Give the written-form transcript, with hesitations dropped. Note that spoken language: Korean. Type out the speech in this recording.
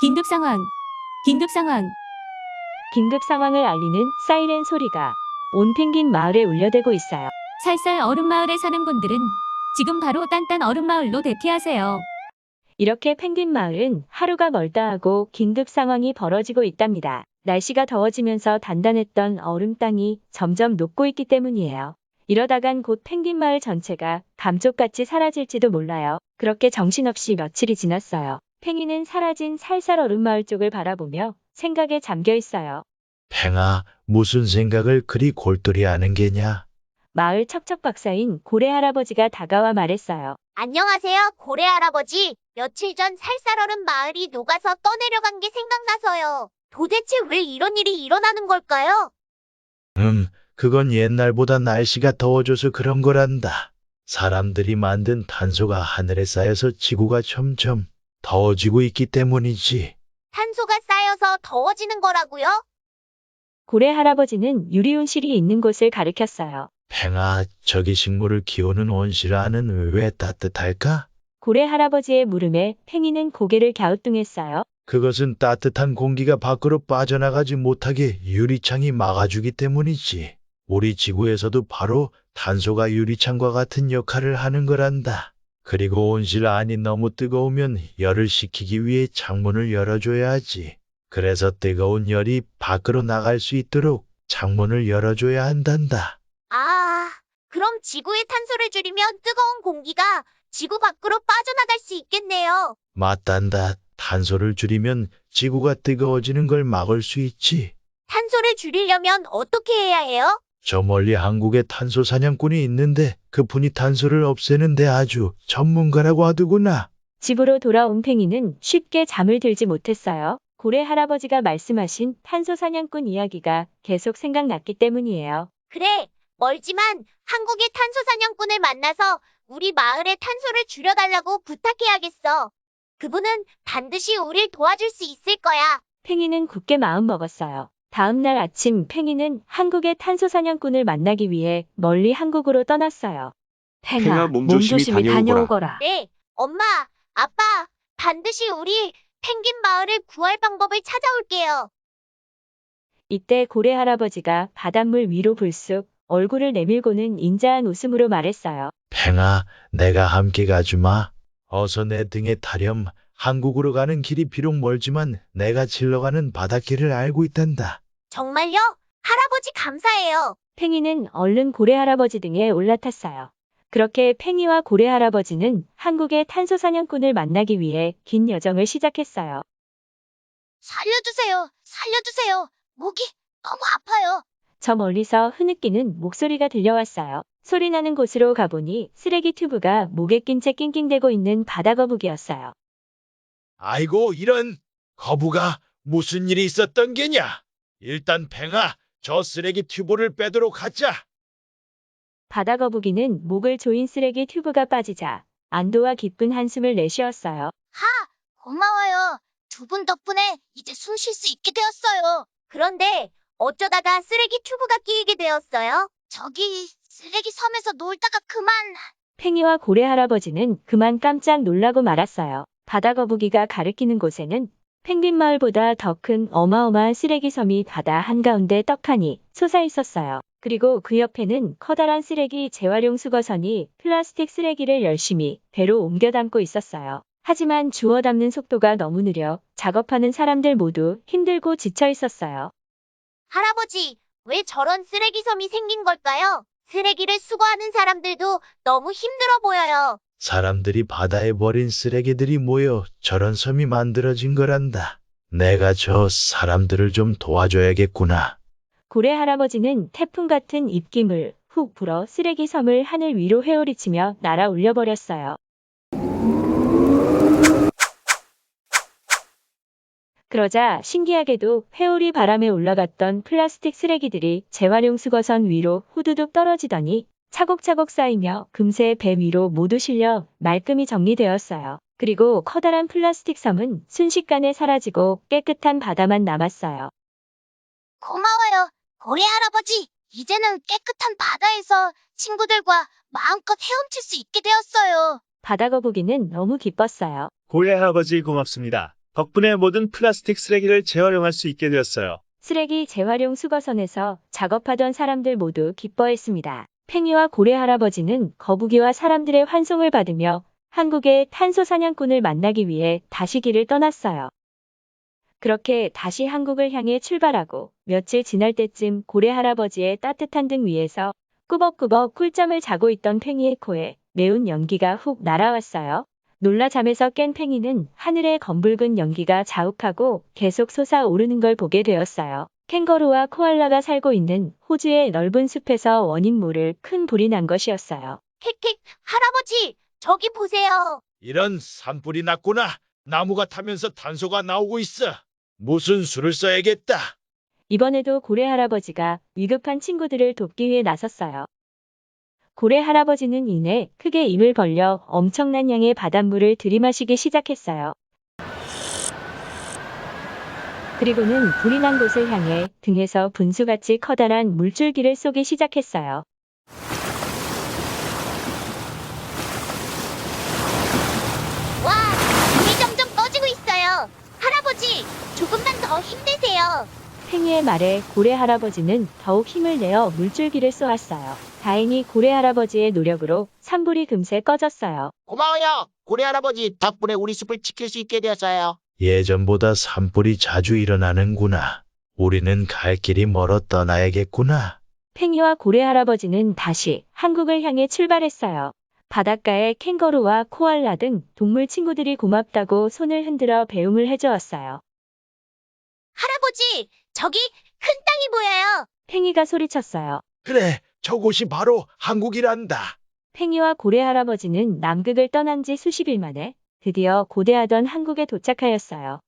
긴급 상황. 긴급 상황. 긴급 상황을 알리는 사이렌 소리가 온 펭귄 마을에 울려대고 있어요. 살살 얼음마을에 사는 분들은 지금 바로 딴딴 얼음마을로 대피하세요. 이렇게 펭귄 마을은 하루가 멀다 하고 긴급 상황이 벌어지고 있답니다. 날씨가 더워지면서 단단했던 얼음 땅이 점점 녹고 있기 때문이에요. 이러다간 곧 펭귄 마을 전체가 감쪽같이 사라질지도 몰라요. 그렇게 정신없이 며칠이 지났어요. 펭귄은 사라진 살살 얼음 마을 쪽을 바라보며 생각에 잠겨 있어요. 팽아, 무슨 생각을 그리 골똘히 하는 게냐? 마을 척척 박사인 고래 할아버지가 다가와 말했어요. 안녕하세요, 고래 할아버지. 며칠 전 살살얼음 마을이 녹아서 떠내려간 게 생각나서요. 도대체 왜 이런 일이 일어나는 걸까요? 그건 옛날보다 날씨가 더워져서 그런 거란다. 사람들이 만든 탄소가 하늘에 쌓여서 지구가 점점 더워지고 있기 때문이지. 탄소가 쌓여서 더워지는 거라고요? 고래 할아버지는 유리온실이 있는 곳을 가리켰어요. 팽아, 저기 식물을 키우는 온실 안은 왜 따뜻할까? 고래 할아버지의 물음에 팽이는 고개를 갸우뚱했어요. 그것은 따뜻한 공기가 밖으로 빠져나가지 못하게 유리창이 막아주기 때문이지. 우리 지구에서도 바로 탄소가 유리창과 같은 역할을 하는 거란다. 그리고 온실 안이 너무 뜨거우면 열을 식히기 위해 창문을 열어줘야 하지. 그래서 뜨거운 열이 밖으로 나갈 수 있도록 창문을 열어줘야 한단다. 아, 그럼 지구의 탄소를 줄이면 뜨거운 공기가 지구 밖으로 빠져나갈 수 있겠네요. 맞단다. 탄소를 줄이면 지구가 뜨거워지는 걸 막을 수 있지. 탄소를 줄이려면 어떻게 해야 해요? 저 멀리 한국에 탄소 사냥꾼이 있는데 그분이 탄소를 없애는데 아주 전문가라고 하더구나. 집으로 돌아온 팽이는 쉽게 잠을 들지 못했어요. 고래 할아버지가 말씀하신 탄소 사냥꾼 이야기가 계속 생각났기 때문이에요. 그래, 멀지만 한국의 탄소 사냥꾼을 만나서 우리 마을의 탄소를 줄여달라고 부탁해야겠어. 그분은 반드시 우릴 도와줄 수 있을 거야. 팽이는 굳게 마음먹었어요. 다음 날 아침 팽이는 한국의 탄소 사냥꾼을 만나기 위해 멀리 한국으로 떠났어요. 팽아, 몸 조심히 다녀오거라. 네, 엄마, 아빠, 반드시 우리 펭귄 마을을 구할 방법을 찾아올게요. 이때 고래 할아버지가 바닷물 위로 불쑥 얼굴을 내밀고는 인자한 웃음으로 말했어요. 팽아, 내가 함께 가주마. 어서 내 등에 타렴. 한국으로 가는 길이 비록 멀지만 내가 질러가는 바닷길을 알고 있단다. 정말요? 할아버지 감사해요. 팽이는 얼른 고래 할아버지 등에 올라탔어요. 그렇게 팽이와 고래 할아버지는 한국의 탄소 사냥꾼을 만나기 위해 긴 여정을 시작했어요. 살려주세요. 살려주세요. 목이 너무 아파요. 저 멀리서 흐느끼는 목소리가 들려왔어요. 소리 나는 곳으로 가보니 쓰레기 튜브가 목에 낀 채 낑낑대고 있는 바다거북이었어요. 아이고, 이런 거부가 무슨 일이 있었던 게냐? 일단 팽아, 저 쓰레기 튜브를 빼도록 하자. 바다거북이는 목을 조인 쓰레기 튜브가 빠지자 안도와 기쁜 한숨을 내쉬었어요. 고마워요. 두 분 덕분에 이제 숨 쉴 수 있게 되었어요. 그런데 어쩌다가 쓰레기 튜브가 끼이게 되었어요? 저기 쓰레기 섬에서 놀다가 그만. 팽이와 고래 할아버지는 그만 깜짝 놀라고 말았어요. 바다거북이가 가리키는 곳에는 펭귄 마을보다 더 큰 어마어마한 쓰레기 섬이 바다 한가운데 떡하니 솟아 있었어요. 그리고 그 옆에는 커다란 쓰레기 재활용 수거선이 플라스틱 쓰레기를 열심히 배로 옮겨 담고 있었어요. 하지만 주워 담는 속도가 너무 느려 작업하는 사람들 모두 힘들고 지쳐 있었어요. 할아버지, 왜 저런 쓰레기 섬이 생긴 걸까요? 쓰레기를 수거하는 사람들도 너무 힘들어 보여요. 사람들이 바다에 버린 쓰레기들이 모여 저런 섬이 만들어진 거란다. 내가 저 사람들을 좀 도와줘야겠구나. 고래 할아버지는 태풍 같은 입김을 훅 불어 쓰레기 섬을 하늘 위로 회오리치며 날아 올려버렸어요. 그러자 신기하게도 회오리 바람에 올라갔던 플라스틱 쓰레기들이 재활용 수거선 위로 후두둑 떨어지더니 차곡차곡 쌓이며 금세 배 위로 모두 실려 말끔히 정리되었어요. 그리고 커다란 플라스틱 섬은 순식간에 사라지고 깨끗한 바다만 남았어요. 고마워요, 고래 할아버지. 이제는 깨끗한 바다에서 친구들과 마음껏 헤엄칠 수 있게 되었어요. 바다거북이는 너무 기뻤어요. 고래 할아버지 고맙습니다. 덕분에 모든 플라스틱 쓰레기를 재활용할 수 있게 되었어요. 쓰레기 재활용 수거선에서 작업하던 사람들 모두 기뻐했습니다. 팽이와 고래 할아버지는 거북이와 사람들의 환송을 받으며 한국의 탄소 사냥꾼을 만나기 위해 다시 길을 떠났어요. 그렇게 다시 한국을 향해 출발하고 며칠 지날 때쯤 고래 할아버지의 따뜻한 등 위에서 꾸벅꾸벅 꿀잠을 자고 있던 팽이의 코에 매운 연기가 훅 날아왔어요. 놀라 잠에서 깬 팽이는 하늘의 검붉은 연기가 자욱하고 계속 솟아오르는 걸 보게 되었어요. 캥거루와 코알라가 살고 있는 호주의 넓은 숲에서 원인 모를 큰 불이 난 것이었어요. 킥킥, 할아버지, 저기 보세요. 이런 산불이 났구나. 나무가 타면서 탄소가 나오고 있어. 무슨 수를 써야겠다. 이번에도 고래 할아버지가 위급한 친구들을 돕기 위해 나섰어요. 고래 할아버지는 이내 크게 입을 벌려 엄청난 양의 바닷물을 들이마시기 시작했어요. 그리고는 불이 난 곳을 향해 등에서 분수같이 커다란 물줄기를 쏘기 시작했어요. 와, 불이 점점 꺼지고 있어요. 할아버지, 조금만 더 힘내세요. 팽이의 말에 고래 할아버지는 더욱 힘을 내어 물줄기를 쏘았어요. 다행히 고래 할아버지의 노력으로 산불이 금세 꺼졌어요. 고마워요. 고래 할아버지 덕분에 우리 숲을 지킬 수 있게 되었어요. 예전보다 산불이 자주 일어나는구나. 우리는 갈 길이 멀어 떠나야겠구나. 팽이와 고래 할아버지는 다시 한국을 향해 출발했어요. 바닷가에 캥거루와 코알라 등 동물 친구들이 고맙다고 손을 흔들어 배웅을 해주었어요. 할아버지, 저기 큰 땅이 보여요. 팽이가 소리쳤어요. 그래, 저곳이 바로 한국이란다. 팽이와 고래 할아버지는 남극을 떠난 지 수십 일 만에 드디어 고대하던 한국에 도착하였어요.